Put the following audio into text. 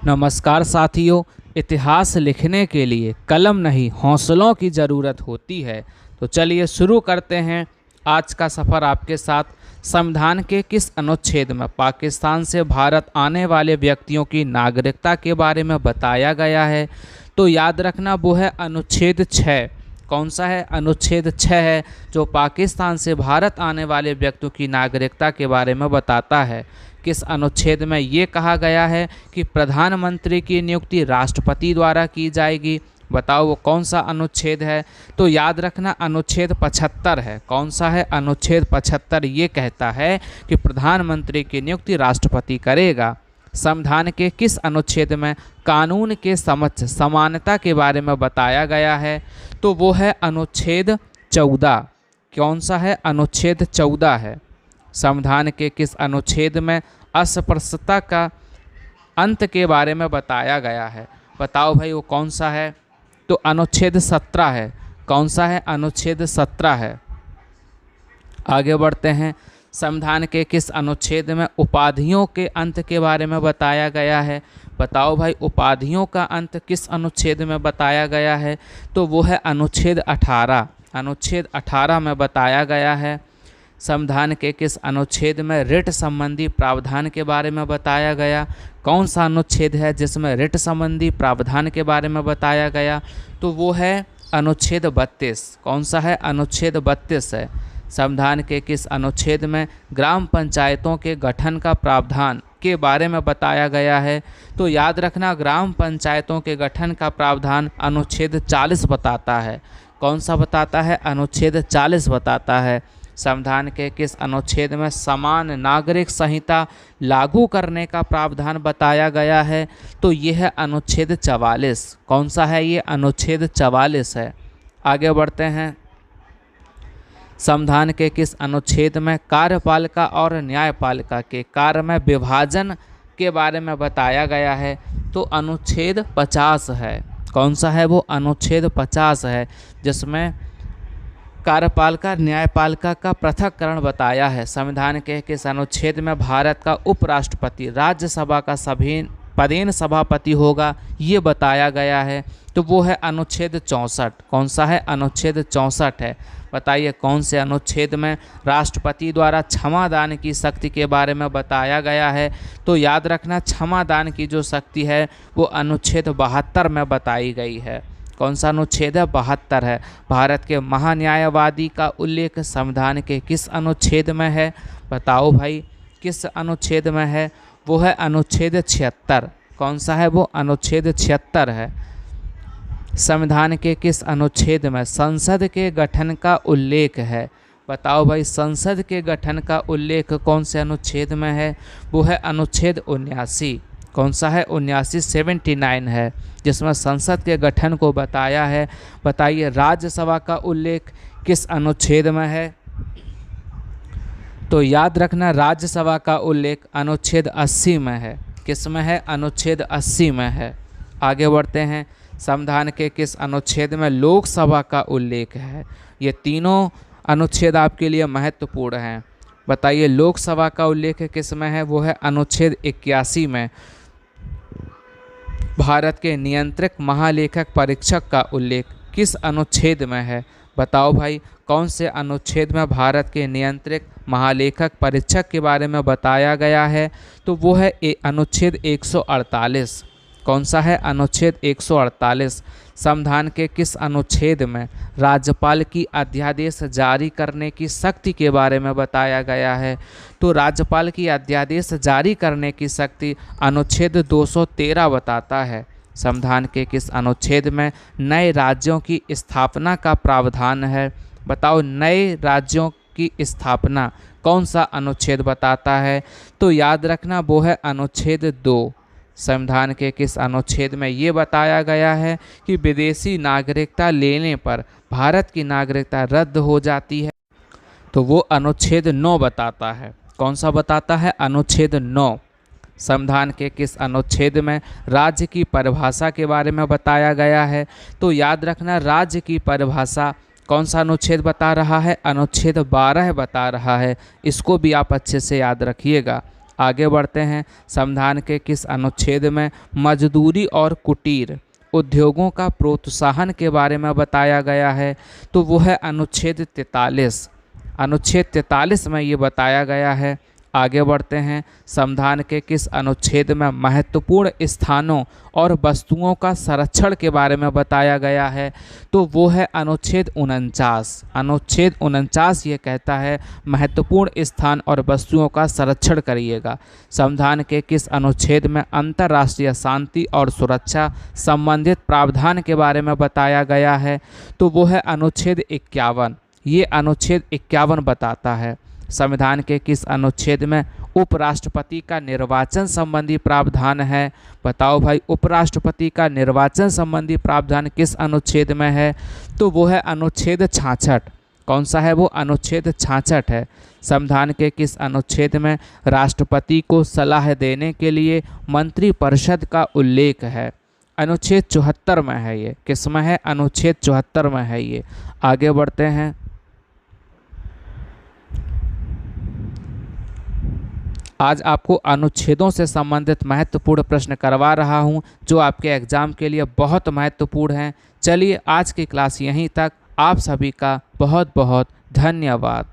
नमस्कार साथियों। इतिहास लिखने के लिए कलम नहीं हौसलों की ज़रूरत होती है। तो चलिए शुरू करते हैं आज का सफ़र आपके साथ। संविधान के किस अनुच्छेद में पाकिस्तान से भारत आने वाले व्यक्तियों की नागरिकता के बारे में बताया गया है? तो याद रखना वो है अनुच्छेद 6। कौन सा है? अनुच्छेद 6 है, जो पाकिस्तान से भारत आने वाले व्यक्तियों की नागरिकता के बारे में बताता है। किस अनुच्छेद में ये कहा गया है कि प्रधानमंत्री की नियुक्ति राष्ट्रपति द्वारा की जाएगी? बताओ वो कौन सा अनुच्छेद है? तो याद रखना अनुच्छेद 75 है। कौन सा है? अनुच्छेद 75 ये कहता है कि प्रधानमंत्री की नियुक्ति राष्ट्रपति करेगा। संविधान के किस अनुच्छेद में कानून के समक्ष समानता के बारे में बताया गया है? तो वो है अनुच्छेद 14। कौन सा है? अनुच्छेद 14 है। संविधान के किस अनुच्छेद में अस्पृश्यता का अंत के बारे में बताया गया है? बताओ भाई वो कौन सा है? तो अनुच्छेद 17 है। कौन सा है? अनुच्छेद 17 है। आगे बढ़ते हैं। संविधान के किस अनुच्छेद में उपाधियों के अंत के बारे में बताया गया है? बताओ भाई उपाधियों का अंत किस अनुच्छेद में बताया गया है? तो वो है अनुच्छेद 18। अनुच्छेद 18 में बताया गया है। संविधान के किस अनुच्छेद में रिट संबंधी प्रावधान के बारे में बताया गया? कौन सा अनुच्छेद है जिसमें रिट संबंधी प्रावधान के बारे में बताया गया? तो वो है अनुच्छेद 32। कौन सा है? अनुच्छेद 32 है। संविधान के किस अनुच्छेद में ग्राम पंचायतों के गठन का प्रावधान के बारे में बताया गया है? तो याद रखना ग्राम पंचायतों के गठन का प्रावधान अनुच्छेद 40 बताता है। कौन सा बताता है? अनुच्छेद 40 बताता है। संविधान के किस अनुच्छेद में समान नागरिक संहिता लागू करने का प्रावधान बताया गया है? तो यह है अनुच्छेद 44। कौन सा है ये? अनुच्छेद 44 है। आगे बढ़ते हैं। संविधान के किस अनुच्छेद में कार्यपालिका और न्यायपालिका के कार्य में विभाजन के बारे में बताया गया है? तो अनुच्छेद 50 है। कौन सा है वो? अनुच्छेद 50 है, जिसमें कार्यपालिका न्यायपालिका का पृथक्करण बताया है। संविधान के किस अनुच्छेद में भारत का उपराष्ट्रपति राज्यसभा का पदेन सभापति होगा? ये बताया गया है। तो वो है अनुच्छेद 64। कौन सा है? अनुच्छेद 64 है। बताइए कौन से अनुच्छेद में राष्ट्रपति द्वारा क्षमादान की शक्ति के बारे में बताया गया है? तो याद रखना क्षमादान की जो शक्ति है वो अनुच्छेद 72 में बताई गई है। कौन सा अनुच्छेद है? 72 है। भारत के महान्यायवादी का उल्लेख संविधान के किस अनुच्छेद में है? बताओ भाई किस अनुच्छेद में है? वो है अनुच्छेद 76। कौन सा है वो? अनुच्छेद 76 है। संविधान के किस अनुच्छेद में संसद के गठन का उल्लेख है? बताओ भाई संसद के गठन का उल्लेख कौन से अनुच्छेद में है? वो है अनुच्छेद 79। कौन सा है? 79 79 है, जिसमें संसद के गठन को बताया है। बताइए राज्यसभा का उल्लेख किस अनुच्छेद में है? तो याद रखना राज्यसभा का उल्लेख अनुच्छेद 80 में है। किस में है? अनुच्छेद 80 में है। आगे बढ़ते हैं। संविधान के किस अनुच्छेद में लोकसभा का उल्लेख है? ये तीनों अनुच्छेद आपके लिए महत्वपूर्ण हैं। बताइए लोकसभा का उल्लेख किस में है? वो है अनुच्छेद 81 में। भारत के नियंत्रक महालेखक परीक्षक का उल्लेख किस अनुच्छेद में है? बताओ भाई कौन से अनुच्छेद में भारत के नियंत्रक महालेखक परीक्षक के बारे में बताया गया है? तो वो है अनुच्छेद 148। कौन सा है? अनुच्छेद 148। संविधान के किस अनुच्छेद में राज्यपाल की अध्यादेश जारी करने की शक्ति के बारे में बताया गया है? तो राज्यपाल की अध्यादेश जारी करने की शक्ति अनुच्छेद 213 बताता है। संविधान के किस अनुच्छेद में नए राज्यों की स्थापना का प्रावधान है? बताओ नए राज्यों की स्थापना कौन सा अनुच्छेद बताता है? तो याद रखना वो है अनुच्छेद 2। संविधान के किस अनुच्छेद में ये बताया गया है कि विदेशी नागरिकता लेने पर भारत की नागरिकता रद्द हो जाती है? तो वो अनुच्छेद 9 बताता है। कौन सा बताता है? अनुच्छेद 9। संविधान के किस अनुच्छेद में राज्य की परिभाषा के बारे में बताया गया है? तो याद रखना राज्य की परिभाषा कौन सा अनुच्छेद बता रहा है? अनुच्छेद 12 बता रहा है। इसको भी आप अच्छे से याद रखिएगा। आगे बढ़ते हैं, संविधान के किस अनुच्छेद में मजदूरी और कुटीर उद्योगों का प्रोत्साहन के बारे में बताया गया है? तो वो है अनुच्छेद 43। अनुच्छेद 43 में ये बताया गया है। आगे बढ़ते हैं, संविधान के किस अनुच्छेद में महत्वपूर्ण स्थानों और वस्तुओं का संरक्षण के बारे में बताया गया है? तो वो है अनुच्छेद 49। अनुच्छेद 49 ये कहता है महत्वपूर्ण स्थान और वस्तुओं का संरक्षण करिएगा। संविधान के किस अनुच्छेद में अंतर्राष्ट्रीय शांति और सुरक्षा संबंधित प्रावधान के बारे में बताया गया है? तो वो है अनुच्छेद 51। ये अनुच्छेद 51 बताता है संविधान के किस अनुच्छेद में उपराष्ट्रपति का निर्वाचन संबंधी प्रावधान है? बताओ भाई, उपराष्ट्रपति का निर्वाचन संबंधी प्रावधान किस अनुच्छेद में है? तो वो है अनुच्छेद 66। कौन सा है वो? अनुच्छेद 66 है। संविधान के किस अनुच्छेद में राष्ट्रपति को सलाह देने के लिए मंत्रिपरिषद का उल्लेख है? अनुच्छेद 74 में है ये। किस में है? अनुच्छेद 74 में है ये। आगे बढ़ते हैं, आज आपको अनुच्छेदों से संबंधित महत्वपूर्ण प्रश्न करवा रहा हूं जो आपके एग्जाम के लिए बहुत महत्वपूर्ण हैं। चलिए आज की क्लास यहीं तक। आप सभी का बहुत बहुत धन्यवाद।